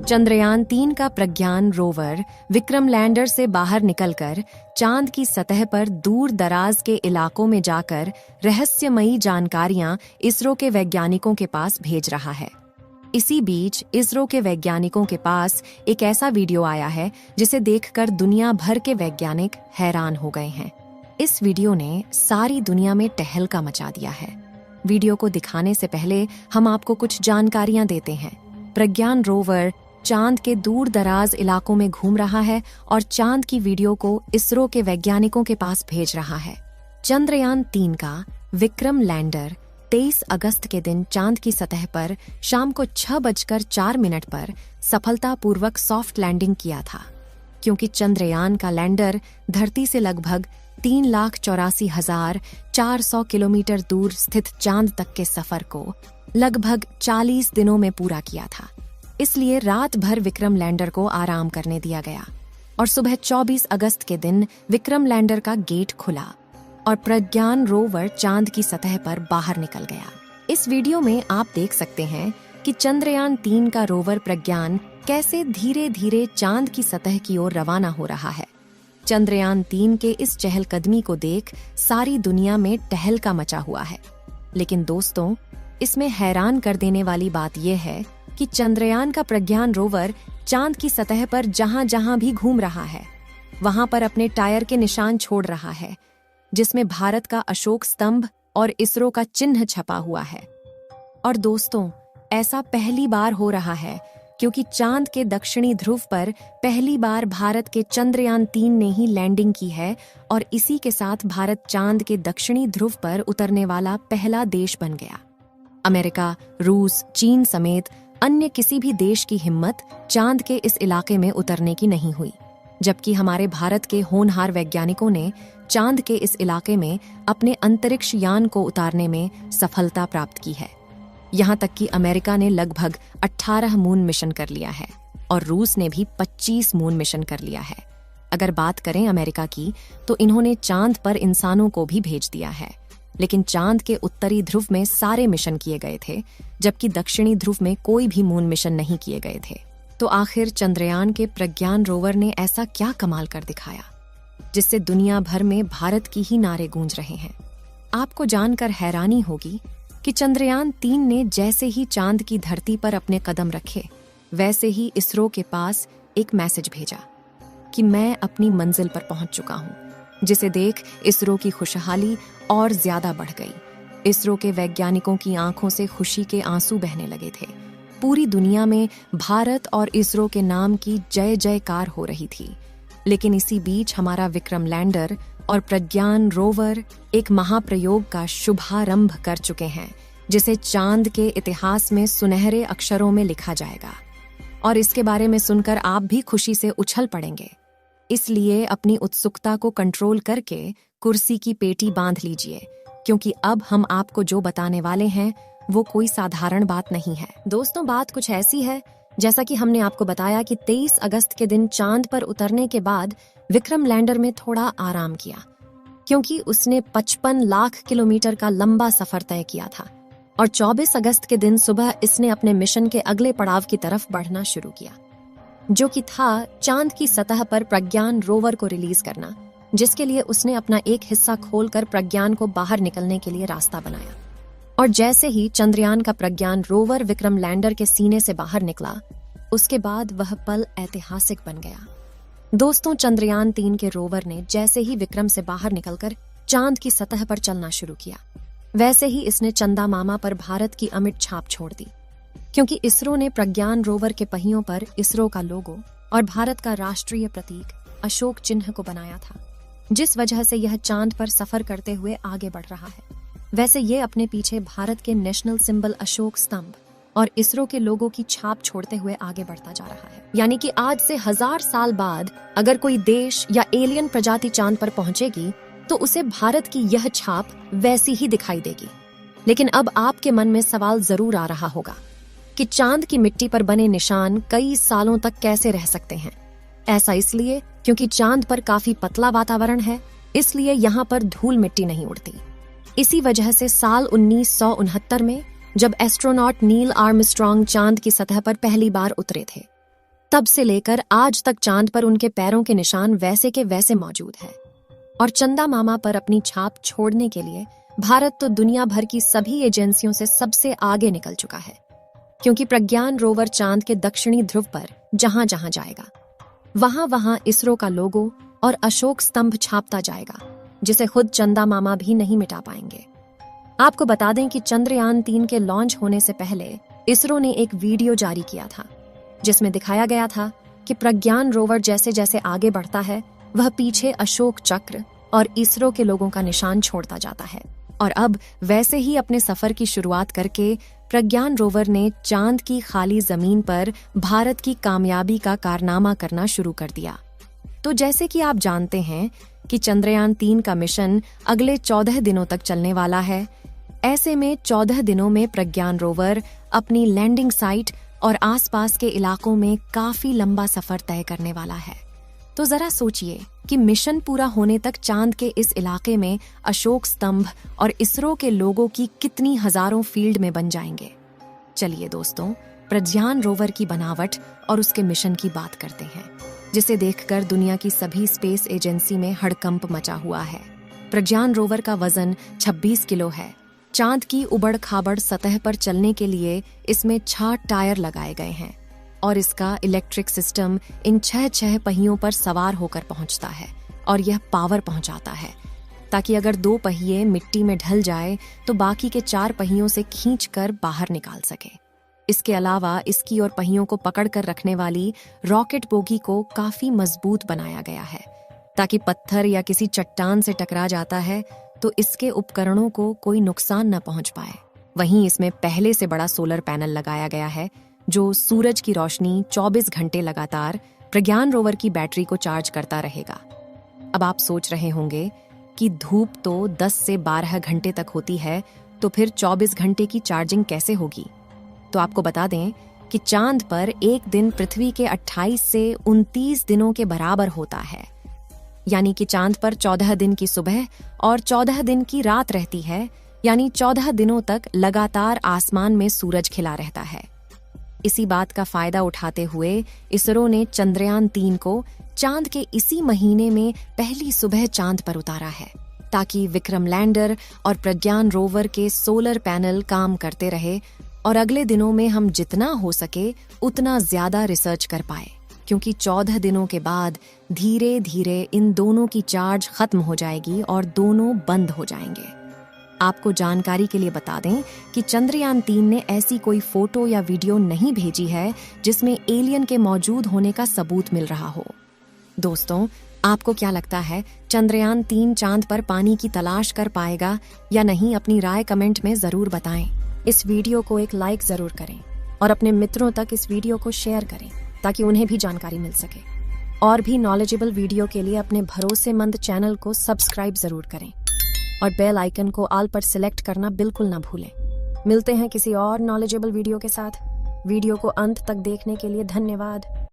चंद्रयान-3 का प्रज्ञान rover Vikram lander से बाहर निकलकर चांद की सतह पर दूर दराज के इलाकों में जाकर रहस्यमयी जानकारियां इसरो के वैज्ञानिकों के पास भेज रहा है। इसी बीच इसरो के वैज्ञानिकों के पास एक ऐसा वीडियो आया है जिसे देखकर दुनिया भर के वैज्ञानिक हैरान हो गए हैं। इस वीडियो ने सारी दुनिया में टहलका मचा दिया है। वीडियो को दिखाने से पहले हम आपको कुछ जानकारियां देते हैं। प्रज्ञान रोवर चांद के दूर दराज इलाकों में घूम रहा है और चांद की वीडियो को इसरो के वैज्ञानिकों के पास भेज रहा है। चंद्रयान-3 का विक्रम लैंडर 23 अगस्त के दिन चांद की सतह पर शाम को 6:04 पर सफलतापूर्वक सॉफ्ट लैंडिंग किया था। क्योंकि चंद्रयान का लैंडर धरती से लगभग 3,84,400 किलोमीटर दूर स्थित चांद तक के सफर को लगभग 40 दिनों में पूरा किया था, इसलिए रात भर विक्रम लैंडर को आराम करने दिया गया और सुबह 24 अगस्त के दिन विक्रम लैंडर का गेट खुला और प्रज्ञान रोवर चांद की सतह पर बाहर निकल गया। इस वीडियो में आप देख सकते हैं कि चंद्रयान-3 का रोवर प्रज्ञान कैसे धीरे धीरे चांद की सतह की ओर रवाना हो रहा है। चंद्रयान-3 के इस चहलकदमी को देख सारी दुनिया में टहलका मचा हुआ है। लेकिन दोस्तों, इसमें हैरान कर देने वाली बात यह है कि चंद्रयान का प्रज्ञान रोवर चांद की सतह पर जहां जहां भी घूम रहा है, वहां पर अपने टायर के निशान छोड़ रहा है, जिसमें भारत का अशोक स्तंभ और इसरो का चिन्ह छपा हुआ है। और दोस्तों, ऐसा पहली बार हो रहा है क्योंकि चांद के दक्षिणी ध्रुव पर पहली बार भारत के चंद्रयान-3 ने ही लैंडिंग की है और इसी के साथ भारत चांद के दक्षिणी ध्रुव पर उतरने वाला पहला देश बन गया। अमेरिका, रूस, चीन समेत अन्य किसी भी देश की हिम्मत चांद के इस इलाके में उतरने की नहीं हुई, जबकि हमारे भारत के होनहार वैज्ञानिकों ने चांद के इस इलाके में अपने अंतरिक्ष यान को उतारने में सफलता प्राप्त की है। यहाँ तक कि अमेरिका ने लगभग 18 मून मिशन कर लिया है और रूस ने भी 25 मून मिशन कर लिया है। अगर बात करें अमेरिका की, तो इन्होंने चांद पर इंसानों को भी भेज दिया है, लेकिन चांद के उत्तरी ध्रुव में सारे मिशन किए गए थे, जबकि दक्षिणी ध्रुव में कोई भी मून मिशन नहीं किए गए थे। तो आखिर चंद्रयान के प्रज्ञान रोवर ने ऐसा क्या कमाल कर दिखाया जिससे दुनिया भर में भारत की ही नारे गूंज रहे हैं। आपको जानकर हैरानी होगी कि चंद्रयान-3 ने जैसे ही चांद की धरती पर अपने कदम रखे, वैसे ही इसरो के पास एक मैसेज भेजा कि मैं अपनी मंजिल पर पहुंच चुका हूं, जिसे देख इसरो की खुशहाली और ज्यादा बढ़ गई। इसरो के वैज्ञानिकों की आंखों से खुशी के आंसू बहने लगे थे। पूरी दुनिया में भारत और इसरो के नाम की जय जयकार हो रही थी। लेकिन इसी बीच हमारा विक्रम लैंडर और प्रज्ञान रोवर एक महाप्रयोग का शुभारंभ कर चुके हैं, जिसे चांद के इतिहास में सुनहरे अक्षरों में लिखा जाएगा। और इसके बारे में सुनकर आप भी खुशी से उछल पड़ेंगे। इसलिए अपनी उत्सुकता को कंट्रोल करके कुर्सी की पेटी बांध लीजिए, क्योंकि अब हम आपको जो बताने वाले हैं वो कोई साधारण बात नहीं है। दोस्तों, बात कुछ ऐसी है जैसा कि हमने आपको बताया कि 23 अगस्त के दिन चांद पर उतरने के बाद विक्रम लैंडर में थोड़ा आराम किया, क्योंकि उसने 55 लाख किलोमीटर का लंबा सफर तय किया था और 24 अगस्त के दिन सुबह इसने अपने मिशन के अगले पड़ाव की तरफ बढ़ना शुरू किया, जो कि था चांद की सतह पर प्रज्ञान रोवर को रिलीज करना, जिसके लिए उसने अपना एक हिस्सा खोलकर प्रज्ञान को बाहर निकलने के लिए रास्ता बनाया। और जैसे ही चंद्रयान का प्रज्ञान रोवर विक्रम लैंडर के सीने से बाहर निकला, उसके बाद वह पल ऐतिहासिक बन गया। दोस्तों, चंद्रयान-3 के रोवर ने जैसे ही विक्रम से बाहर निकलकर चांद की सतह पर चलना शुरू किया, वैसे ही इसने चंदा मामा पर भारत की अमिट छाप छोड़ दी, क्योंकि इसरो ने प्रज्ञान रोवर के पहियों पर इसरो का लोगो और भारत का राष्ट्रीय प्रतीक अशोक चिन्ह को बनाया था, जिस वजह से यह चांद पर सफर करते हुए आगे बढ़ रहा है। वैसे ये अपने पीछे भारत के नेशनल सिंबल अशोक स्तंभ और इसरो के लोगों की छाप छोड़ते हुए आगे बढ़ता जा रहा है। यानी कि आज से 1000 साल बाद अगर कोई देश या एलियन प्रजाति चांद पर पहुंचेगी, तो उसे भारत की यह छाप वैसी ही दिखाई देगी। लेकिन अब आपके मन में सवाल जरूर आ रहा होगा कि चांद की मिट्टी पर बने निशान कई सालों तक कैसे रह सकते हैं। ऐसा इसलिए क्योंकि चांद पर काफी पतला वातावरण है, इसलिए यहाँ पर धूल मिट्टी नहीं उड़ती। इसी वजह से साल 1969 में जब एस्ट्रोनॉट नील आर्मस्ट्रॉन्ग चांद की सतह पर पहली बार उतरे थे, तब से लेकर आज तक चांद पर उनके पैरों के निशान वैसे के वैसे मौजूद हैं। और चंदा मामा पर अपनी छाप छोड़ने के लिए भारत तो दुनिया भर की सभी एजेंसियों से सबसे आगे निकल चुका है, क्योंकि प्रज्ञान रोवर चांद के दक्षिणी ध्रुव पर जहां जहां जाएगा वहां वहां इसरो का लोगो और अशोक स्तंभ छापता जाएगा, जिसे खुद चंदा मामा भी नहीं मिटा पाएंगे। आपको बता दें कि चंद्रयान 3 के लॉन्च होने से पहले इसरो ने एक वीडियो जारी किया था, जिसमें दिखाया गया था कि प्रज्ञान रोवर जैसे जैसे आगे बढ़ता है वह पीछे अशोक चक्र और इसरो के लोगों का निशान छोड़ता जाता है। और अब वैसे ही अपने सफर की शुरुआत करके प्रज्ञान रोवर ने चांद की खाली जमीन पर भारत की कामयाबी का कारनामा करना शुरू कर दिया। तो जैसे कि आप जानते हैं कि चंद्रयान 3 का मिशन अगले 14 दिनों तक चलने वाला है। ऐसे में 14 दिनों में प्रज्ञान रोवर अपनी लैंडिंग साइट और आसपास के इलाकों में काफी लंबा सफर तय करने वाला है। तो जरा सोचिए कि मिशन पूरा होने तक चांद के इस इलाके में अशोक स्तंभ और इसरो के लोगों की कितनी हजारों फील्ड में बन जाएंगे। चलिए दोस्तों, प्रज्ञान रोवर की बनावट और उसके मिशन की बात करते हैं, जिसे देखकर दुनिया की सभी स्पेस एजेंसी में हड़कंप मचा हुआ है। प्रज्ञान रोवर का वजन 26 किलो है। चांद की उबड़ खाबड़ सतह पर चलने के लिए इसमें 6 टायर लगाए गए हैं और इसका इलेक्ट्रिक सिस्टम इन 6 पहियों पर सवार होकर पहुंचता है और यह पावर पहुंचाता है, ताकि अगर 2 पहिए मिट्टी में ढल जाए तो बाकी के 4 पहियों से खींचकर बाहर निकाल सके। इसके अलावा इसकी और पहियों को पकड़ कर रखने वाली रॉकेट बोगी को काफी मजबूत बनाया गया है, ताकि पत्थर या किसी चट्टान से टकरा जाता है तो इसके उपकरणों को कोई नुकसान न पहुंच पाए। वहीं इसमें पहले से बड़ा सोलर पैनल लगाया गया है, जो सूरज की रोशनी 24 घंटे लगातार प्रज्ञान रोवर की बैटरी को चार्ज करता रहेगा। अब आप सोच रहे होंगे कि धूप तो 10 से 12 घंटे तक होती है, तो फिर 24 घंटे की चार्जिंग कैसे होगी? तो आपको बता दें कि चांद पर एक दिन पृथ्वी के 28 से 29 दिनों के बराबर होता है। यानी कि चांद पर 14 दिन की सुबह और 14 दिन की रात रहती है, यानी 14 दिनों तक लगातार आसमान में सूरज खिला रहता है। इसी बात का फायदा उठाते हुए इसरो ने चंद्रयान 3 को चांद के इसी महीने में पहली सुबह चांद पर उतारा है, ताकि विक्रम लैंडर और प्रज्ञान रोवर के सोलर पैनल काम करते रहे और अगले दिनों में हम जितना हो सके उतना ज्यादा रिसर्च कर पाए, क्योंकि 14 दिनों के बाद धीरे धीरे इन दोनों की चार्ज खत्म हो जाएगी और दोनों बंद हो जाएंगे। आपको जानकारी के लिए बता दें कि चंद्रयान 3 ने ऐसी कोई फोटो या वीडियो नहीं भेजी है जिसमें एलियन के मौजूद होने का सबूत मिल रहा हो। दोस्तों, आपको क्या लगता है, चंद्रयान 3 चांद पर पानी की तलाश कर पाएगा या नहीं? अपनी राय कमेंट में जरूर बताएं। इस वीडियो को एक लाइक जरूर करें और अपने मित्रों तक इस वीडियो को शेयर करें, ताकि उन्हें भी जानकारी मिल सके। और भी नॉलेजेबल वीडियो के लिए अपने भरोसेमंद चैनल को सब्सक्राइब जरूर करें और बेल आइकन को ऑल पर सिलेक्ट करना बिल्कुल ना भूलें। मिलते हैं किसी और नॉलेजेबल वीडियो के साथ। वीडियो को अंत तक देखने के लिए धन्यवाद।